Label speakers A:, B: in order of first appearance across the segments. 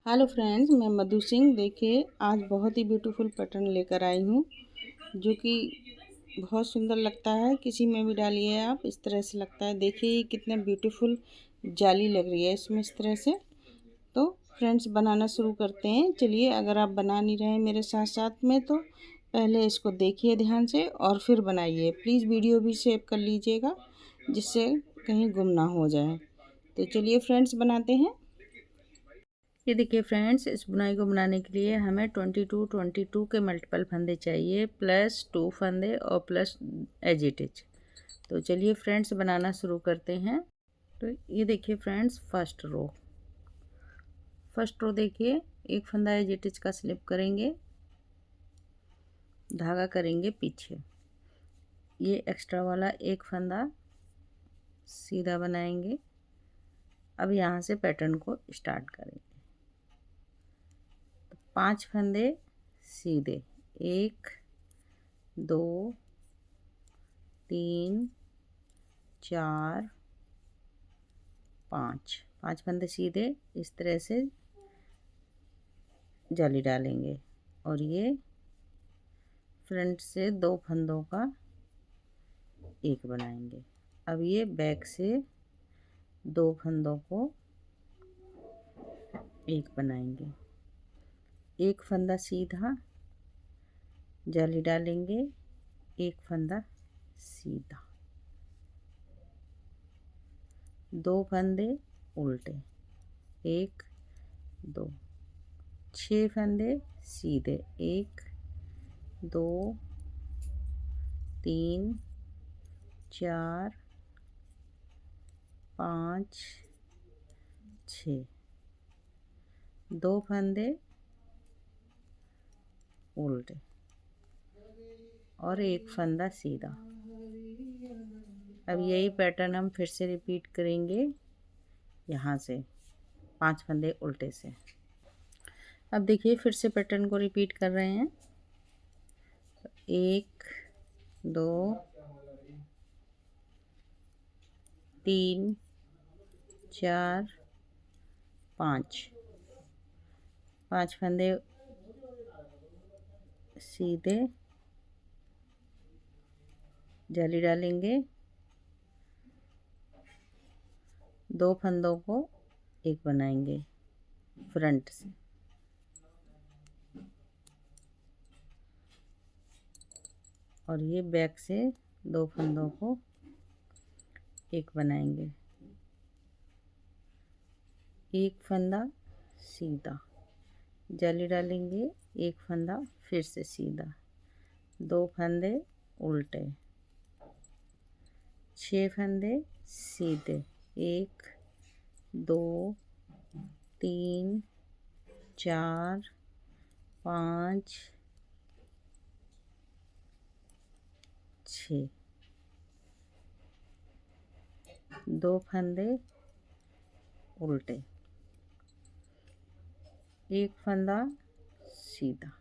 A: Hello friends, मैं मधु सिंह। देखिए, आज बहुत ही ब्यूटीफुल पैटर्न लेकर आई हूँ जो कि बहुत सुंदर लगता है। किसी में भी डालिए आप, इस तरह से लगता है। देखिए ये कितना ब्यूटीफुल जाली लग रही है इसमें, इस तरह से। तो फ्रेंड्स, बनाना शुरू करते हैं। चलिए, अगर आप बना नहीं रहे मेरे साथ साथ में तो पहले इसको देखिए ध्यान से और फिर बनाइए। प्लीज़ वीडियो भी सेव कर लीजिएगा जिससे कहीं गुम ना हो जाए। तो चलिए फ्रेंड्स, बनाते हैं। ये देखिए फ्रेंड्स, इस बुनाई को बनाने के लिए हमें 22 के मल्टीपल फंदे चाहिए, प्लस 2 फंदे और प्लस एज इट इज। तो चलिए फ्रेंड्स, बनाना शुरू करते हैं। तो ये देखिए फ्रेंड्स, फर्स्ट रो देखिए, एक फंदा एज इट इज का स्लिप करेंगे, धागा करेंगे पीछे। ये एक्स्ट्रा वाला एक फंदा सीधा बनाएंगे। अब यहाँ से पैटर्न को स्टार्ट करेंगे। 5 फंदे सीधे, 1 2 3 4 5 फंदे सीधे इस तरह से जाली डालेंगे और ये फ्रंट से 2 फंदों का एक बनाएंगे। अब ये बैक से 2 फंदों को एक बनाएंगे। एक फंदा सीधा जाली डालेंगे, एक फंदा सीधा, 2 फंदे उल्टे, 1 2 6 फंदे सीधे, 1 2 3 4 5 6, 2 फंदे उल्टे और एक फंदा सीधा। अब यही पैटर्न हम फिर से रिपीट करेंगे यहाँ से 5 फंदे उल्टे से। अब देखिए फिर से पैटर्न को रिपीट कर रहे हैं। 1 2 3 4 5 फंदे सीधे जाली डालेंगे, 2 फंदों को एक बनाएंगे फ्रंट से, और ये बैक से 2 फंदों को एक बनाएंगे। एक फंदा सीधा जाली डालेंगे, एक फंदा फिर से सीधा, 2 फंदे उल्टे, 6 फंदे सीधे, 1 2 3 4 5 6, 2 फंदे उल्टे, एक फंदा सीधा।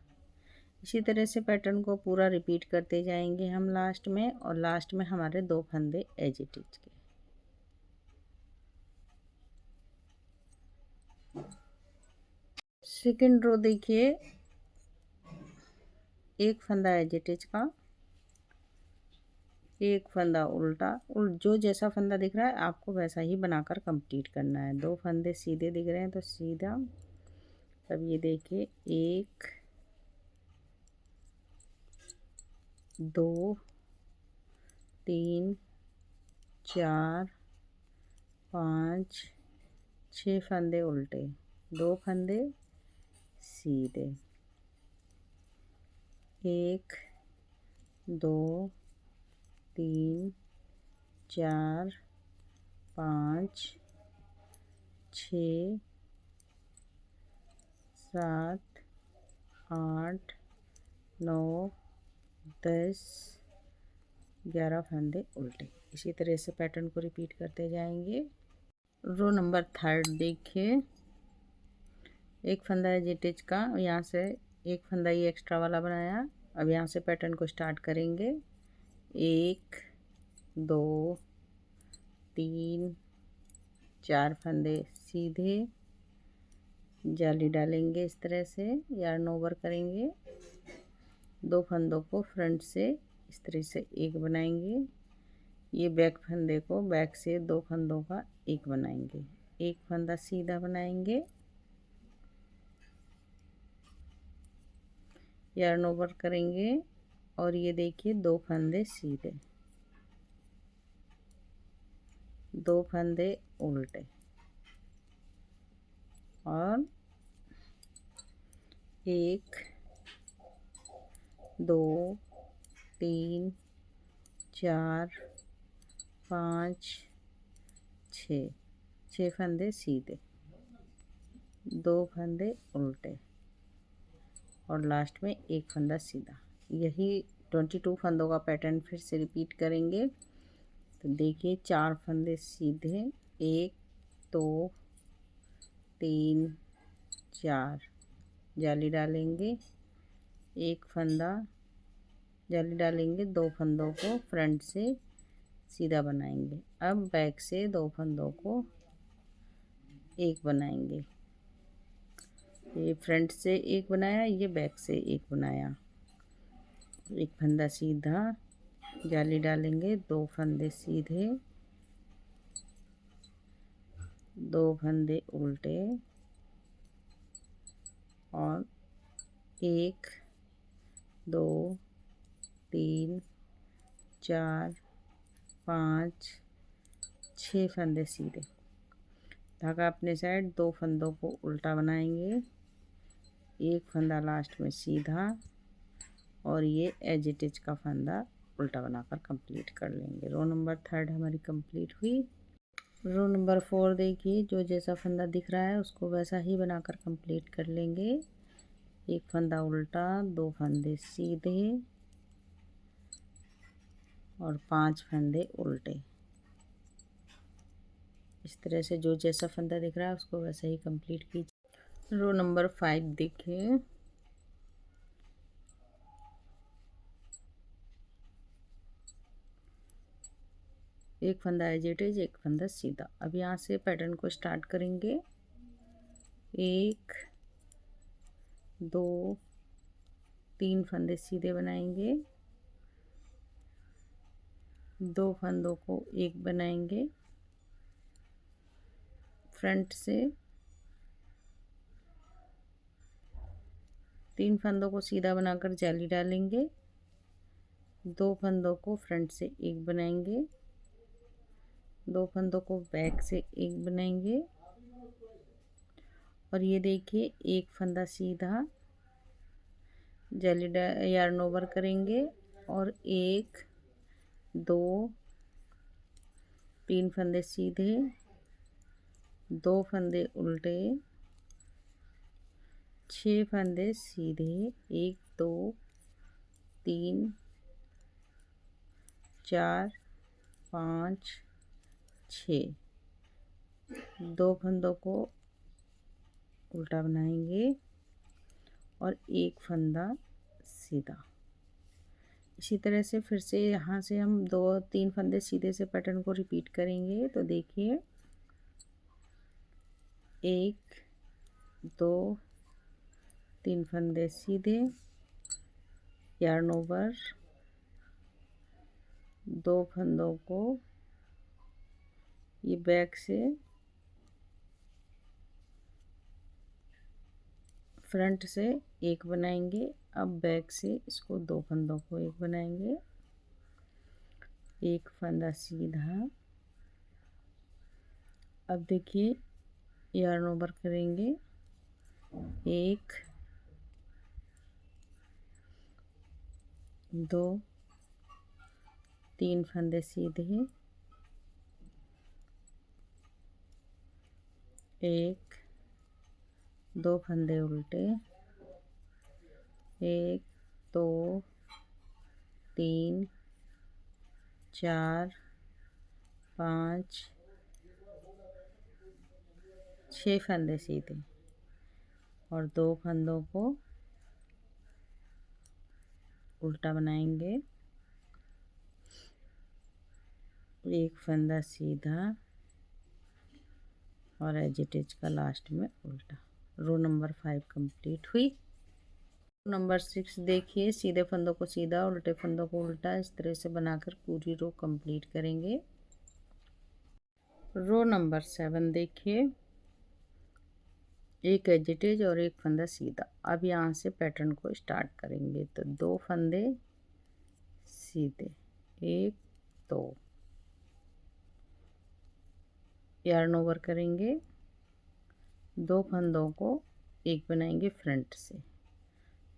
A: इसी तरह से पैटर्न को पूरा रिपीट करते जाएंगे हम लास्ट में, और लास्ट में हमारे 2 फंदे एज इट इज के। सेकेंड रो देखिए, एक फंदा एज इट इज का, एक फंदा उल्टा, जो जैसा फंदा दिख रहा है आपको वैसा ही बनाकर कंप्लीट करना है। 2 फंदे सीधे दिख रहे हैं तो सीधा। अब ये देखिए 1 2 3 4 5 6 फंदे उल्टे, 2 फंदे सीधे, 1 2 3 4 5 6 7 8 9 10 11 फंदे उल्टे। इसी तरह से पैटर्न को रिपीट करते जाएंगे। रो नंबर 3 देखिए, एक फंदा है जिटिज का, यहाँ से एक फंदा ये एक्स्ट्रा वाला बनाया। अब यहाँ से पैटर्न को स्टार्ट करेंगे। 1 2 3 4 फंदे सीधे, जाली डालेंगे इस तरह से, यार्न ओवर करेंगे, 2 फंदों को फ्रंट से इस तरह से एक बनाएंगे। ये बैक फंदे को बैक से 2 फंदों का एक बनाएंगे। एक फंदा सीधा बनाएंगे, यार्न ओवर करेंगे और ये देखिए 2 फंदे सीधे, 2 फंदे उल्टे और 1 2 3 4 5 6 फंदे सीधे, 2 फंदे उल्टे और लास्ट में एक फंदा सीधा। यही 22 फंदों का पैटर्न फिर से रिपीट करेंगे। तो देखिए 4 फंदे सीधे, 1 2 3 4 जाली डालेंगे, एक फंदा जाली डालेंगे, 2 फंदों को फ्रंट से सीधा बनाएंगे। अब बैक से 2 फंदों को एक बनाएंगे। ये फ्रंट से एक बनाया, ये बैक से एक बनाया। एक फंदा सीधा, जाली डालेंगे, 2 फंदे सीधे, 2 फंदे उल्टे और 1 2 3 4 5 6 फंदे सीधे। धागा अपने साइड, 2 फंदों को उल्टा बनाएंगे, एक फंदा लास्ट में सीधा और ये एज इट इज का फंदा उल्टा बनाकर कंप्लीट कर लेंगे। रो नंबर 3 हमारी कंप्लीट हुई। रो नंबर 4 देखिए, जो जैसा फंदा दिख रहा है उसको वैसा ही बनाकर कंप्लीट कर लेंगे। एक फंदा उल्टा, 2 फंदे सीधे और 5 फंदे उल्टे। इस तरह से जो जैसा फंदा दिख रहा है उसको वैसा ही कंप्लीट कीजिए। रो नंबर 5 देखिए, एक फंदा एज इट इज, एक फंदा सीधा। अब यहाँ से पैटर्न को स्टार्ट करेंगे। 1 2 3 फंदे सीधे बनाएंगे, 2 फंदों को एक बनाएंगे, फ्रंट से 3 फंदों को सीधा बनाकर जाली डालेंगे, 2 फंदों को फ्रंट से एक बनाएंगे, 2 फंदों को बैक से एक बनाएंगे और ये देखिए एक फंदा सीधा, जाली यार्न ओवर करेंगे और 1 2 3 फंदे सीधे, 2 फंदे उल्टे, 6 फंदे सीधे, 1 2 3 4 5 6, 2 फंदों को उल्टा बनाएंगे और एक फंदा सीधा। इसी तरह से फिर से यहाँ से हम 2-3 फंदे सीधे से पैटर्न को रिपीट करेंगे। तो देखिए 1 2 3 फंदे सीधे, यार्न ओवर, 2 फंदों को ये बैक से फ्रंट से एक बनाएंगे। अब बैक से इसको 2 फंदों को एक बनाएंगे, एक फंदा सीधा। अब देखिए यार्न ओवर करेंगे, 1 2 3 फंदे सीधे, 1 2 फंदे उल्टे, 1 2 3 4 5 6 फंदे सीधे और 2 फंदों को उल्टा बनाएंगे, एक फंदा सीधा और एज इट इज का लास्ट में उल्टा। रो नंबर 5 कंप्लीट हुई। नंबर 6 देखिए, सीधे फंदों को सीधा, उल्टे फंदों को उल्टा, इस तरह से बनाकर पूरी रो कंप्लीट करेंगे। रो नंबर 7 देखिए, एक एजिटेज और एक फंदा सीधा। अब यहाँ से पैटर्न को स्टार्ट करेंगे। तो 2 फंदे सीधे, 1 2, यार्न ओवर करेंगे, 2 फंदों को एक बनाएंगे फ्रंट से,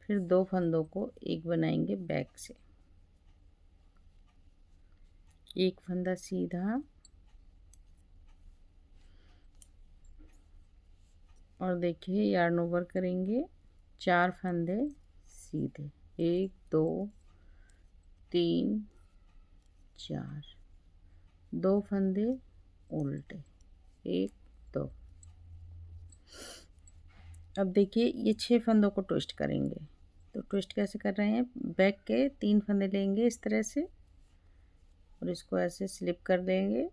A: फिर 2 फंदों को एक बनाएंगे बैक से, एक फंदा सीधा और देखिए यार्न ओवर करेंगे, 4 फंदे सीधे, 1 2 3 4, 2 फंदे उल्टे, 1 2। अब देखिए ये 6 फंदों को ट्विस्ट करेंगे। तो ट्विस्ट कैसे कर रहे हैं, बैक के 3 फंदे लेंगे इस तरह से और इसको ऐसे स्लिप कर देंगे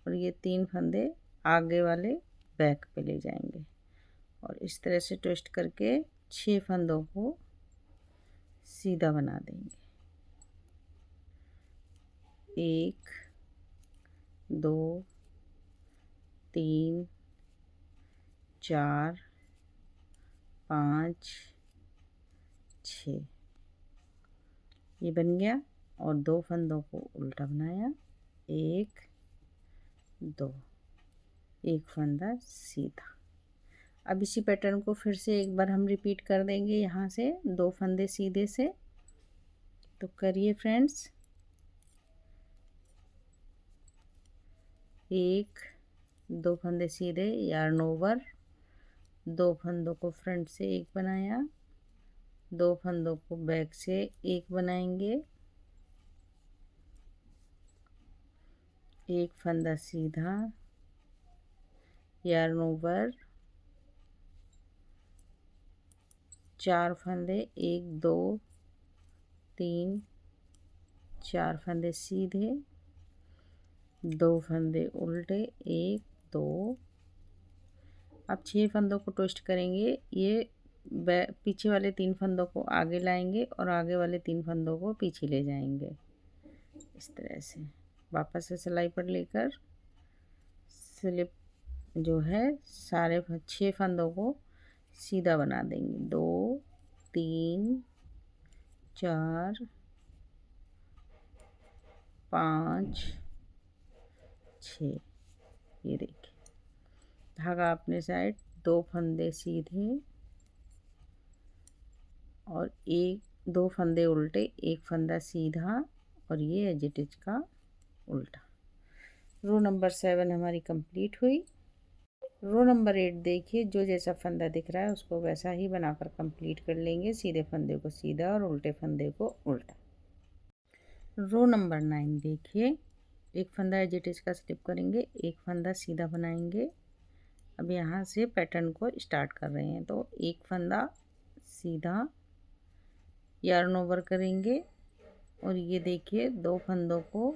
A: और ये 3 फंदे आगे वाले बैक पे ले जाएंगे और इस तरह से ट्विस्ट करके 6 फंदों को सीधा बना देंगे। 1 2 3 4 5 6, ये बन गया और 2 फंदों को उल्टा बनाया, 1 2, एक फंदा सीधा। अब इसी पैटर्न को फिर से एक बार हम रिपीट कर देंगे, यहाँ से 2 फंदे सीधे से। तो करिए फ्रेंड्स, 1 2 फंदे सीधे, यार्न ओवर, 2 फंदों को फ्रंट से एक बनाया, 2 फंदों को बैक से एक बनाएंगे, एक फंदा सीधा, यार्न ओवर, 4 फंदे, 1 2 3 4 फंदे सीधे, 2 फंदे उल्टे, 1 2। अब 6 फंदों को ट्विस्ट करेंगे। ये पीछे वाले 3 फंदों को आगे लाएंगे और आगे वाले 3 फंदों को पीछे ले जाएंगे। इस तरह से वापस से सिलाई पर लेकर स्लिप जो है सारे 6 फंदों को सीधा बना देंगे। 2 3 4 5 6, ये देखिए धागा अपने साइड, 2 फंदे सीधे और 2 फंदे उल्टे, एक फंदा सीधा और ये एज इट इज का उल्टा। रो नंबर 7 हमारी कंप्लीट हुई। रो नंबर 8 देखिए, जो जैसा फंदा दिख रहा है उसको वैसा ही बनाकर कंप्लीट कर लेंगे। सीधे फंदे को सीधा और उल्टे फंदे को उल्टा। रो नंबर 9 देखिए, एक फंदा एज इट इज का स्लिप करेंगे, एक फंदा सीधा बनाएंगे। अब यहाँ से पैटर्न को स्टार्ट कर रहे हैं। तो एक फंदा सीधा, यार्न ओवर करेंगे और ये देखिए 2 फंदों को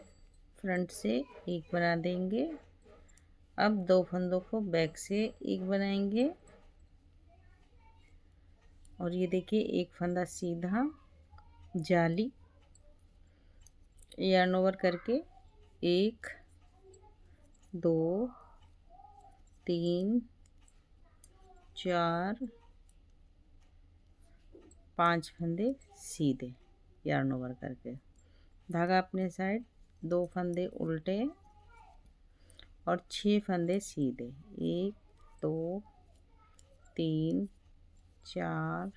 A: फ्रंट से एक बना देंगे। अब 2 फंदों को बैक से एक बनाएंगे और ये देखिए एक फंदा सीधा, जाली, यार्न ओवर करके 1 2 3 4 5 फंदे सीधे, यार्न ओवर करके धागा अपने साइड, 2 फंदे उल्टे और 6 फंदे सीधे, 1 2 3 4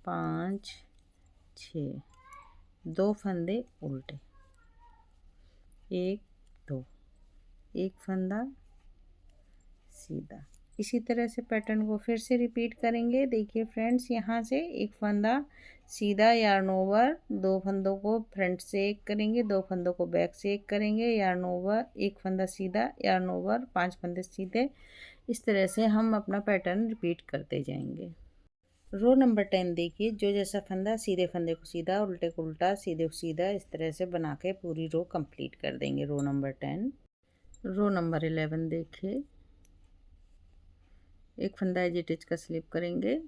A: 5 6, 2 फंदे उल्टे, 1 2, एक फंदा सीधा। इसी तरह से पैटर्न को फिर से रिपीट करेंगे। देखिए फ्रेंड्स, यहाँ से एक फंदा सीधा, यार्न ओवर, 2 फंदों को फ्रंट से एक करेंगे, 2 फंदों को बैक से एक करेंगे, यार्न ओवर, एक फंदा सीधा, यार्न ओवर, 5 फंदे सीधे। इस तरह से हम अपना पैटर्न रिपीट करते जाएंगे। रो नंबर 10 देखिए, जो जैसा फंदा सीधे फंदे को सीधा, उल्टे को उल्टा, सीधे को सीधा, इस तरह से बना के पूरी रो कंप्लीट कर देंगे। रो नंबर 10। रो नंबर 11 देखिए, एक फंदा एज इट इज का स्लिप करेंगे,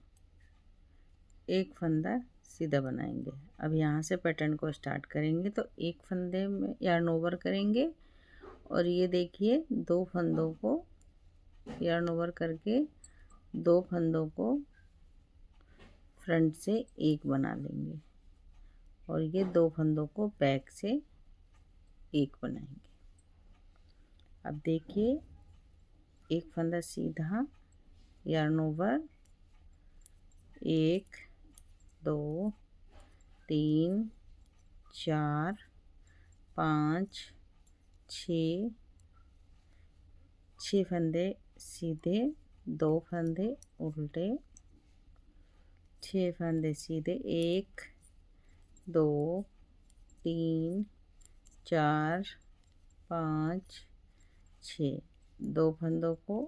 A: एक फंदा सीधा बनाएंगे। अब यहाँ से पैटर्न को स्टार्ट करेंगे तो एक फंदे में यार्न ओवर करेंगे और ये देखिए दो फंदों को यार्न ओवर करके दो फंदों को फ्रंट से एक बना लेंगे और ये दो फंदों को बैक से एक बनाएंगे। अब देखिए एक फंदा सीधा यार्न ओवर, एक दो तीन चार पाँच छः, छः फंदे सीधे, दो फंदे उल्टे, छः फंदे सीधे, एक दो तीन चार पाँच छः, दो फंदों को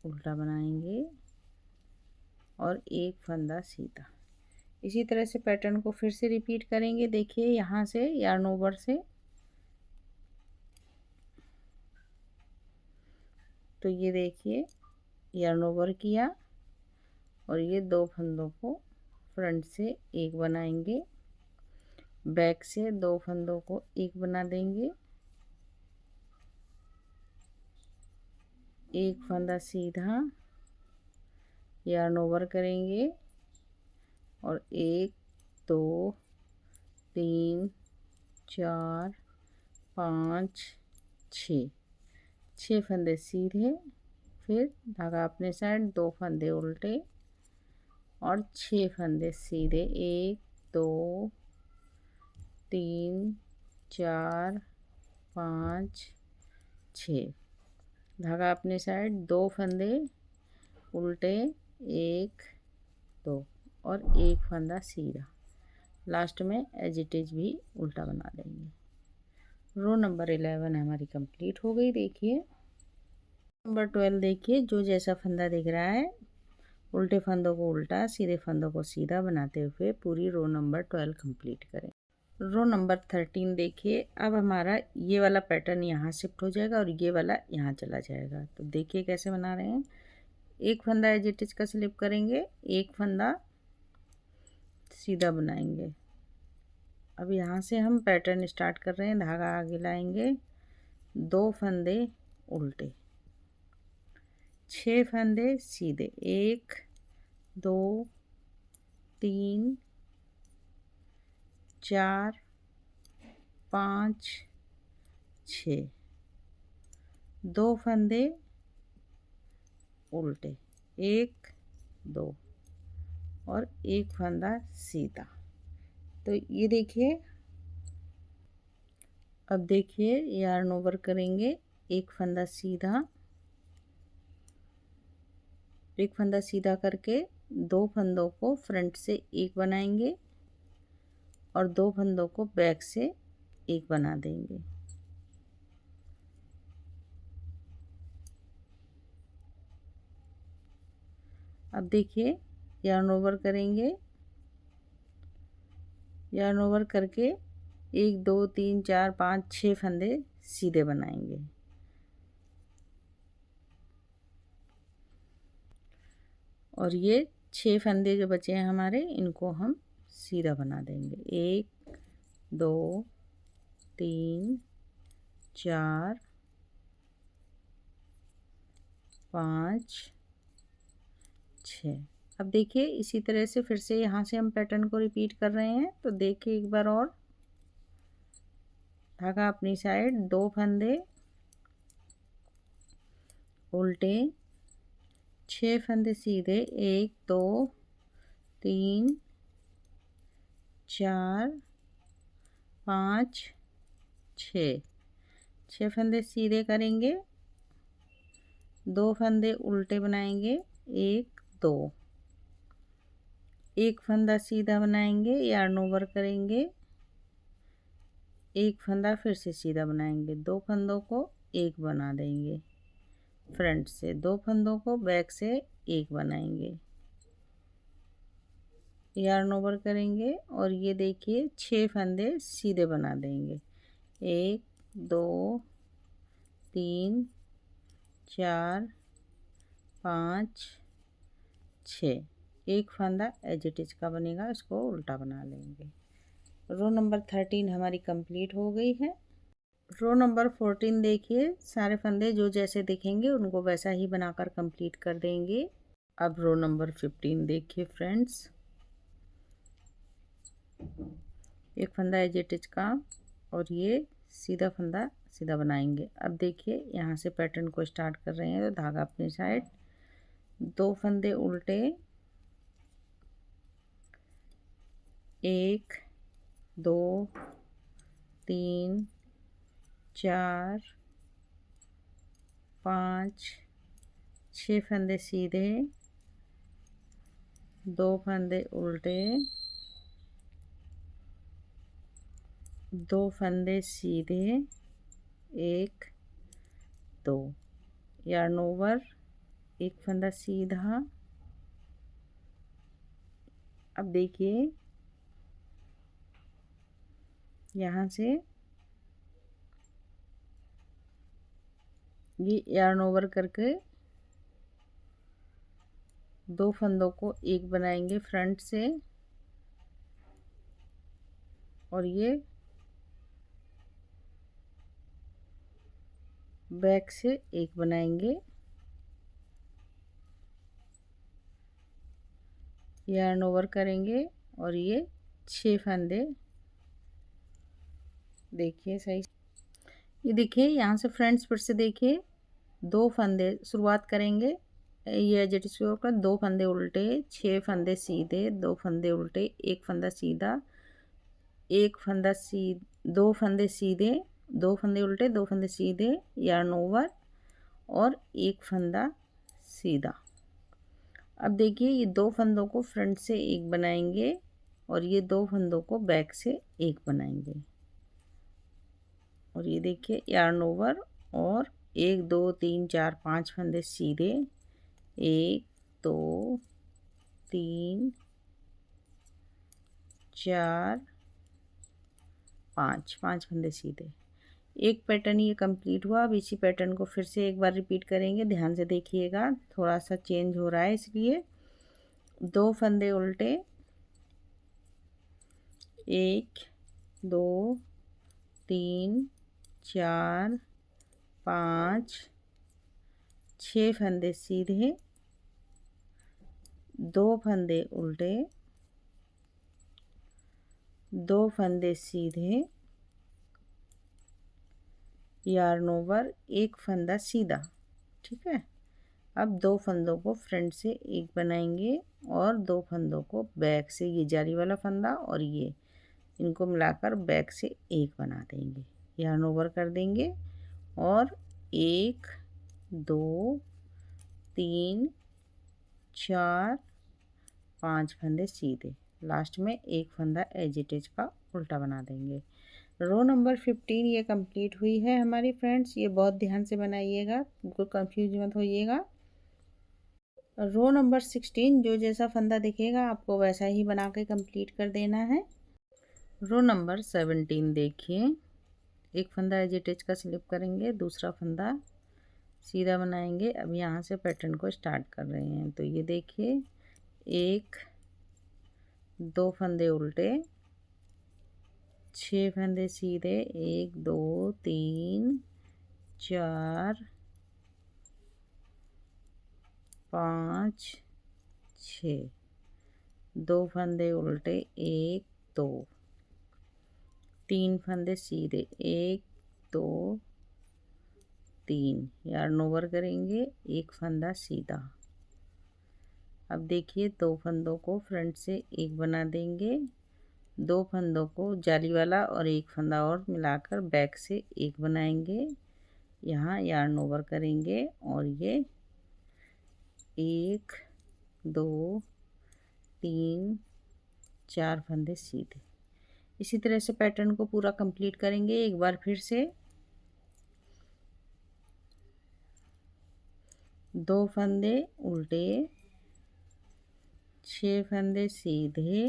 A: उल्टा बनाएंगे और एक फंदा सीधा। इसी तरह से पैटर्न को फिर से रिपीट करेंगे। देखिए यहाँ से यार्न ओवर से तो ये देखिए यार्न ओवर किया और ये दो फंदों को फ्रंट से एक बनाएंगे, बैक से दो फंदों को एक बना देंगे, एक फंदा सीधा यार्न ओवर करेंगे और एक दो तीन चार पाँच छः, छः फंदे सीधे, फिर धागा अपने साइड, दो फंदे उल्टे और छः फंदे सीधे, एक दो तीन चार पाँच छः, धागा अपने साइड, दो फंदे उल्टे, एक दो और एक फंदा सीधा। लास्ट में एज इट इज भी उल्टा बना देंगे। रो नंबर 11 हमारी कंप्लीट हो गई। देखिए नंबर 12 देखिए, जो जैसा फंदा दिख रहा है उल्टे फंदों को उल्टा, सीधे फंदों को सीधा बनाते हुए पूरी रो नंबर 12 कंप्लीट करें। रो नंबर 13 देखिए, अब हमारा ये वाला पैटर्न यहाँ शिफ्ट हो जाएगा और ये वाला यहाँ चला जाएगा। तो देखिए कैसे बना रहे हैं। एक फंदा एज इट इज का स्लिप करेंगे, एक फंदा सीधा बनाएंगे। अब यहाँ से हम पैटर्न स्टार्ट कर रहे हैं। धागा आगे लाएंगे, दो फंदे उल्टे, छः फंदे सीधे, एक दो तीन चार पाँच छः, दो फंदे उल्टे, एक दो और एक फंदा सीधा। तो ये देखिए, अब देखिए यार्न ओवर करेंगे, एक फंदा सीधा, एक फंदा सीधा करके दो फंदों को फ्रंट से एक बनाएंगे और दो फंदों को बैक से एक बना देंगे। अब देखिए यार्न ओवर करेंगे, यार्न ओवर करके एक दो तीन चार पाँच छः फंदे सीधे बनाएंगे और ये छः फंदे जो बचे हैं हमारे, इनको हम सीधा बना देंगे। एक दो तीन चार पाँच छः। अब देखिए इसी तरह से फिर से यहाँ से हम पैटर्न को रिपीट कर रहे हैं। तो देखिए एक बार और, धागा अपनी साइड, दो फंदे उल्टे, छः फंदे सीधे, एक दो तीन चार पाँच छः, छः फंदे सीधे करेंगे, दो फंदे उल्टे बनाएंगे, एक दो, एक फंदा सीधा बनाएंगे, यार्न ओवर करेंगे, एक फंदा फिर से सीधा बनाएंगे, दो फंदों को एक बना देंगे फ्रंट से, दो फंदों को बैक से एक बनाएंगे, यार्न ओवर करेंगे और ये देखिए छः फंदे सीधे बना देंगे। एक दो तीन चार पाँच 6। एक फंदा एज इट इज का बनेगा, इसको उल्टा बना लेंगे। रो नंबर 13 हमारी कंप्लीट हो गई है। रो नंबर 14 देखिए, सारे फंदे जो जैसे दिखेंगे उनको वैसा ही बनाकर कंप्लीट कर देंगे। अब रो नंबर 15 देखिए फ्रेंड्स, एक फंदा एज इट इज का और ये सीधा फंदा सीधा बनाएंगे। अब देखिए यहाँ से पैटर्न को स्टार्ट कर रहे हैं, तो धागा अपनी साइड, 2 फंदे उल्टे, 1 2 3 4 5 6 फंदे सीधे, 2 फंदे उल्टे, 2 फंदे सीधे, 1 2 यार्न ओवर, एक फंदा सीधा। अब देखिए यहाँ से ये यार्न ओवर करके 2 फंदों को एक बनाएंगे फ्रंट से, और ये बैक से एक बनाएंगे। यार्न ओवर करेंगे और ये 6 फंदे, देखिए सही, ये देखिए यहाँ से फ्रंट्स पर से देखिए 2 फंदे शुरुआत करेंगे, ये जेट का 2 फंदे उल्टे, 6 फंदे सीधे, 2 फंदे उल्टे, एक फंदा सीधा, एक फंदा 2 फंदे सीधे, 2 फंदे उल्टे, 2 फंदे सीधे, यार्न ओवर और एक फंदा सीधा। अब देखिए ये 2 फंदों को फ्रंट से एक बनाएंगे और ये 2 फंदों को बैक से एक बनाएंगे, और ये देखिए यार्न ओवर और 1 2 3 4 5 फंदे सीधे, 1 2 3 4 5 फंदे सीधे। एक पैटर्न ये कंप्लीट हुआ। अब इसी पैटर्न को फिर से एक बार रिपीट करेंगे, ध्यान से देखिएगा, थोड़ा सा चेंज हो रहा है इसलिए। 2 फंदे उल्टे, 1 2 3 4 5 6 फंदे सीधे, 2 फंदे उल्टे, 2 फंदे सीधे, यार्न ओवर, एक फंदा सीधा। ठीक है, अब 2 फंदों को फ्रंट से एक बनाएंगे और 2 फंदों को बैक से, ये जाली वाला फंदा और ये, इनको मिलाकर बैक से एक बना देंगे, यार्न ओवर कर देंगे और 1 2 3 4 5 फंदे सीधे, लास्ट में एक फंदा एज इट इज का उल्टा बना देंगे। रो नंबर 15 ये कंप्लीट हुई है हमारी फ्रेंड्स। ये बहुत ध्यान से बनाइएगा, बिल्कुल कंफ्यूज मत होइएगा। रो नंबर 16 जो जैसा फंदा दिखेगा आपको वैसा ही बना के कंप्लीट कर देना है। रो नंबर 17 देखिए, एक फंदा एज इट इज का स्लिप करेंगे, दूसरा फंदा सीधा बनाएंगे। अब यहाँ से पैटर्न को स्टार्ट कर रहे हैं, तो ये देखिए 1 2 फंदे उल्टे, 6 फंदे सीधे, 1 2 3 4 5 6, 2 फंदे उल्टे, 1 2 3 फंदे सीधे, 1 2 3, यार्न ओवर करेंगे, एक फंदा सीधा। अब देखिए 2 फंदों को फ्रंट से एक बना देंगे, 2 फंदों को जाली वाला और एक फंदा और मिलाकर बैक से एक बनाएंगे, यहाँ यार्न ओवर करेंगे और ये 1 2 3 4 फंदे सीधे। इसी तरह से पैटर्न को पूरा कंप्लीट करेंगे एक बार फिर से। 2 फंदे उल्टे, 6 फंदे सीधे,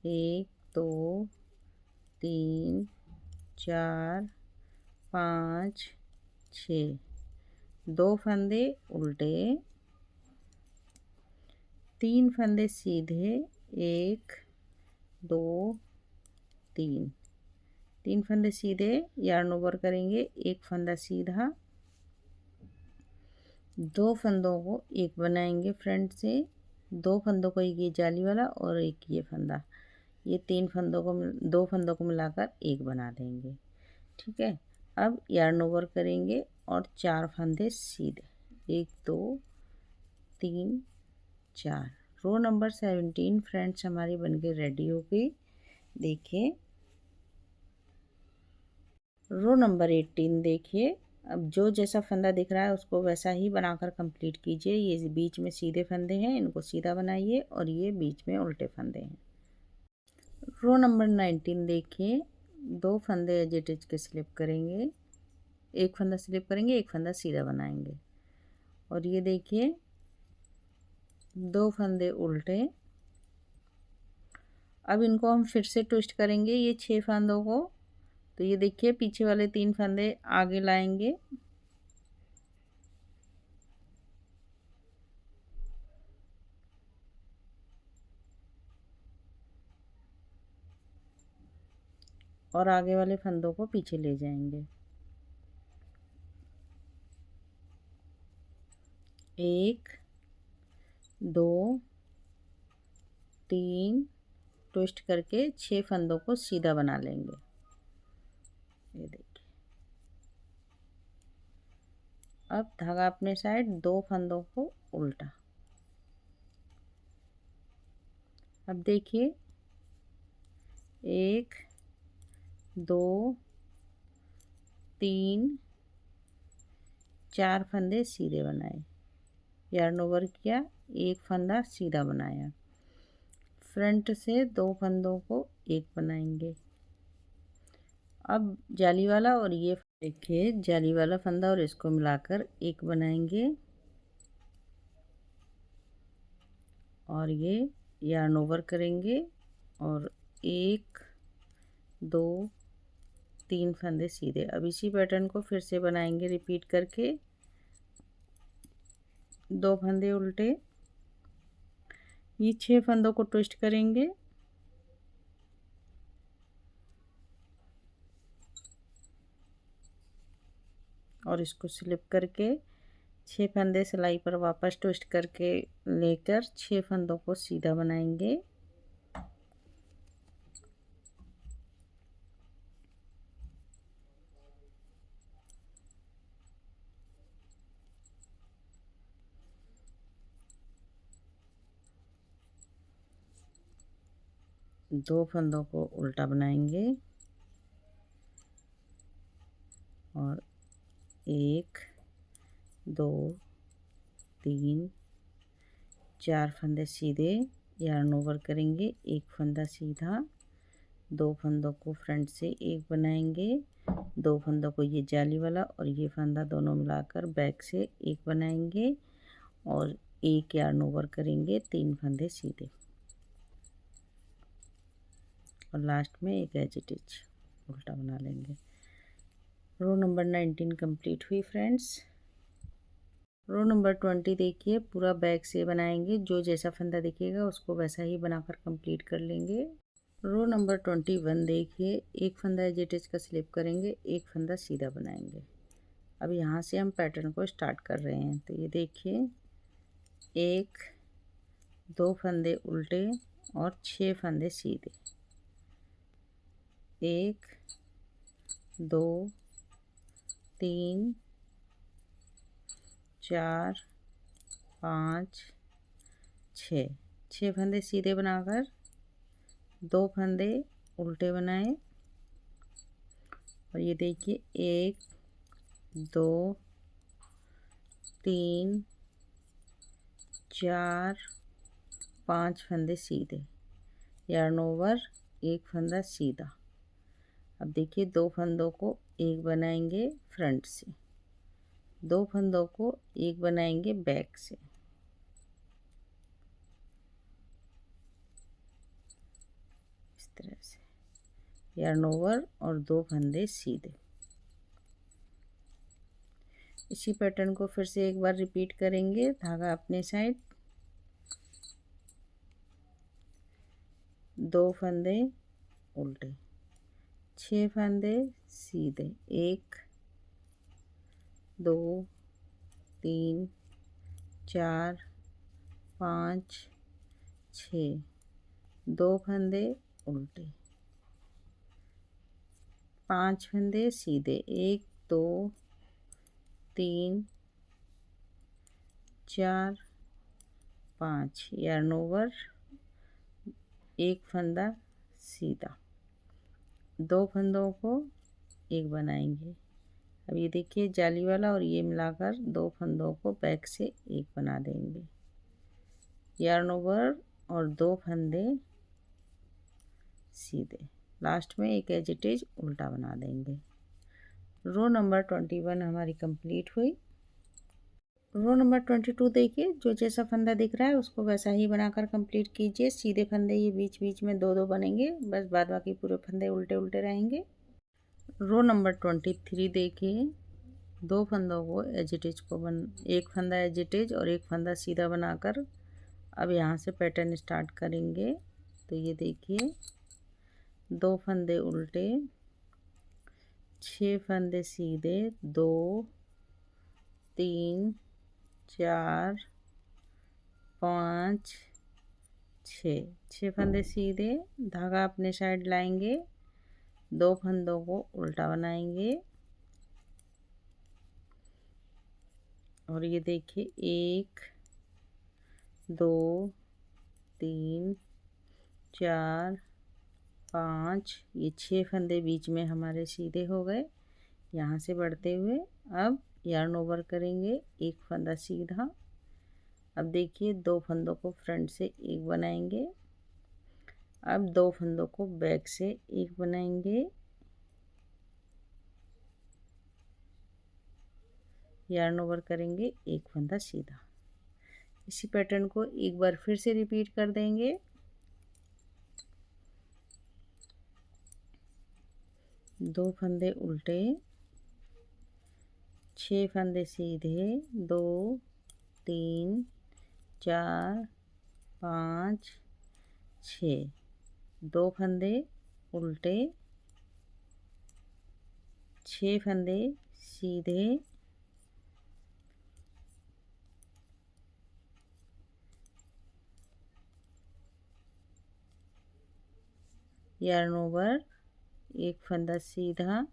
A: 1 2 3 4 5 6, 2 फंदे उल्टे, 3 फंदे सीधे, 1 2 3, 3 फंदे सीधे यार्न ओवर करेंगे, एक फंदा सीधा, 2 फंदों को एक बनाएंगे फ्रंट से, 2 फंदों को एक ये जाली वाला और एक ये फंदा, ये 3 फंदों को 2 फंदों को मिलाकर एक बना देंगे। ठीक है, अब यार्न ओवर करेंगे और 4 फंदे सीधे, 1 2 3 4। रो नंबर 17 फ्रेंड्स हमारी बनके रेडी हो गई। देखिए रो नंबर 18 देखिए, अब जो जैसा फंदा दिख रहा है उसको वैसा ही बनाकर कंप्लीट कीजिए। ये बीच में सीधे फंदे हैं, इनको सीधा बनाइए और ये बीच में उल्टे फंदे हैं। रो नंबर 19 देखिए, 2 फंदे एज इट इज के स्लिप करेंगे, एक फंदा स्लिप करेंगे, एक फंदा सीधा बनाएंगे और ये देखिए 2 फंदे उल्टे। अब इनको हम फिर से ट्विस्ट करेंगे ये 6 फंदों को, तो ये देखिए पीछे वाले 3 फंदे आगे लाएंगे और आगे वाले फंदों को पीछे ले जाएंगे। 1 2 3 ट्विस्ट करके 6 फंदों को सीधा बना लेंगे। ये देखिए, अब धागा अपने साइड, 2 फंदों को उल्टा। अब देखिए 1 2 3 4 फंदे सीधे बनाए, यार्न ओवर किया, एक फंदा सीधा बनाया, फ्रंट से 2 फंदों को एक बनाएंगे। अब जाली वाला और ये देखिए जाली वाला फंदा और इसको मिलाकर एक बनाएंगे और ये यार्न ओवर करेंगे और 1 2 3 फंदे सीधे। अब इसी पैटर्न को फिर से बनाएंगे रिपीट करके, 2 फंदे उल्टे, ये 6 फंदों को ट्विस्ट करेंगे और इसको स्लिप करके 6 फंदे सिलाई पर वापस ट्विस्ट करके लेकर 6 फंदों को सीधा बनाएंगे। दो फंदों को उल्टा बनाएंगे और 1 2 3 4 फंदे सीधे यार्न ओवर करेंगे, एक फंदा सीधा, 2 फंदों को फ्रंट से एक बनाएंगे, 2 फंदों को ये जाली वाला और ये फंदा दोनों मिलाकर बैक से एक बनाएंगे और एक यार्न ओवर करेंगे, 3 फंदे सीधे और लास्ट में एक एज इट इज उल्टा बना लेंगे। रो नंबर 19 कंप्लीट हुई फ्रेंड्स। रो नंबर 20 देखिए, पूरा बैक से बनाएंगे, जो जैसा फंदा दिखेगा उसको वैसा ही बनाकर कंप्लीट कर लेंगे। रो नंबर 21 देखिए, एक फंदा एज इट इज का स्लिप करेंगे, एक फंदा सीधा बनाएंगे। अब यहाँ से हम पैटर्न को स्टार्ट कर रहे हैं, तो ये देखिए 1 2 फंदे उल्टे और 6 फंदे सीधे, 1 2 3 4 5 6, 6 फंदे सीधे बनाकर 2 फंदे उल्टे बनाए और ये देखिए 1 2 3 4 5 फंदे सीधे, यार्न ओवर, एक फंदा सीधा। अब देखिए 2 फंदों को एक बनाएंगे फ्रंट से, 2 फंदों को एक बनाएंगे बैक से, इस तरह से यार्न ओवर और 2 फंदे सीधे। इसी पैटर्न को फिर से एक बार रिपीट करेंगे, धागा अपने साइड, 2 फंदे उल्टे, 6 फंदे सीधे, 1 2 3 4 5 6, 2 फंदे उल्टे, 5 फंदे सीधे, 1 2 3 4 5, yarn ओवर, 1 फंदा सीधा, 2 फंदों को एक बनाएंगे। अब ये देखिए जाली वाला और ये मिलाकर 2 फंदों को बैक से एक बना देंगे, yarn ओवर और 2 फंदे सीधे, लास्ट में एक एज इट इज उल्टा बना देंगे। रो नंबर 21 हमारी कंप्लीट हुई। रो नंबर 22 देखिए, जो जैसा फंदा दिख रहा है उसको वैसा ही बनाकर कंप्लीट कीजिए। सीधे फंदे ये बीच बीच में 2 2 बनेंगे, बस बाद बाकी पूरे फंदे उल्टे उल्टे रहेंगे। रो नंबर 23 देखिए, 2 फंदों को एज इट इज को एक फंदा एज इट इज और एक फंदा सीधा बनाकर अब यहाँ से पैटर्न स्टार्ट करेंगे। तो ये देखिए 2 फंदे उल्टे, 6 फंदे सीधे, 2 3 4 5 6 फंदे सीधे, धागा अपने साइड लाएंगे, 2 फंदों को उल्टा बनाएंगे और ये देखिए 1 2 3 4 5, ये 6 फंदे बीच में हमारे सीधे हो गए। यहाँ से बढ़ते हुए अब yarn ओवर करेंगे, एक फंदा सीधा। अब देखिए 2 फंदों को फ्रंट से एक बनाएंगे, अब 2 फंदों को बैक से एक बनाएंगे, yarn ओवर करेंगे, एक फंदा सीधा। इसी पैटर्न को एक बार फिर से रिपीट कर देंगे। दो फंदे उल्टे, 6 फंदे सीधे, 2 3 4 5 6, 2 फंदे उल्टे, 6 फंदे सीधे, yarn ओवर, एक फंदा सीधा।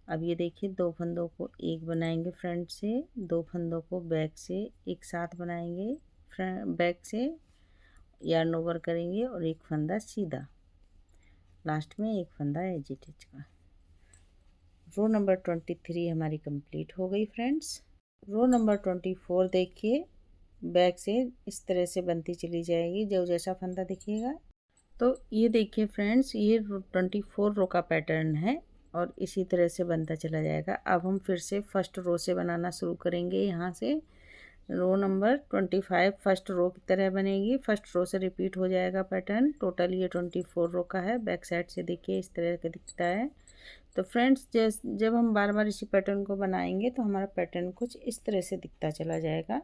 A: अब ये देखिए 2 फंदों को एक बनाएंगे फ्रंट से, 2 फंदों को बैक से एक साथ बनाएंगे, बैक से yarn ओवर करेंगे और एक फंदा सीधा, लास्ट में एक फंदा एज इट इज का। रो नंबर 23 हमारी कंप्लीट हो गई फ्रेंड्स। रो नंबर 24 देखिए, बैक से इस तरह से बनती चली जाएगी, जो जैसा फंदा दिखेगा। तो ये देखिए फ्रेंड्स, ये 24 रो का पैटर्न है और इसी तरह से बनता चला जाएगा। अब हम फिर से फर्स्ट रो से बनाना शुरू करेंगे। यहाँ से रो नंबर 25 फर्स्ट रो की तरह बनेगी, फर्स्ट रो से रिपीट हो जाएगा पैटर्न। टोटल ये 24 रो का है। बैक साइड से देखिए इस तरह का दिखता है। तो फ्रेंड्स जब हम बार बार इसी पैटर्न को बनाएंगे तो हमारा पैटर्न कुछ इस तरह से दिखता चला जाएगा।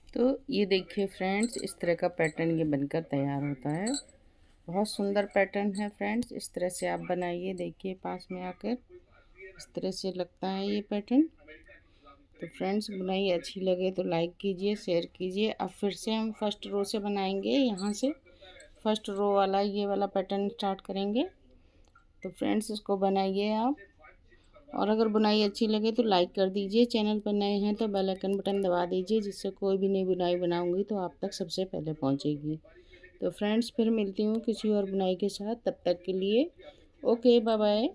A: तो ये देखिए फ्रेंड्स, इस तरह का पैटर्न ये बनकर तैयार होता है। बहुत सुंदर पैटर्न है फ्रेंड्स, इस तरह से आप बनाइए। देखिए पास में आकर इस तरह से लगता है ये पैटर्न। तो फ्रेंड्स बुनाई अच्छी लगे तो लाइक कीजिए, शेयर कीजिए। अब फिर से हम फर्स्ट रो से बनाएंगे। यहाँ से फर्स्ट रो वाला ये वाला पैटर्न स्टार्ट करेंगे। तो फ्रेंड्स इसको बनाइए आप, और अगर बुनाई अच्छी लगे तो लाइक कर दीजिए। चैनल पर नए हैं तो बेल आइकन बटन दबा दीजिए, जिससे कोई भी नई बुनाई बनाऊंगी तो आप तक सबसे पहले पहुंचेगी। तो फ्रेंड्स फिर मिलती हूँ किसी और बुनाई के साथ, तब तक के लिए ओके बाय बाय।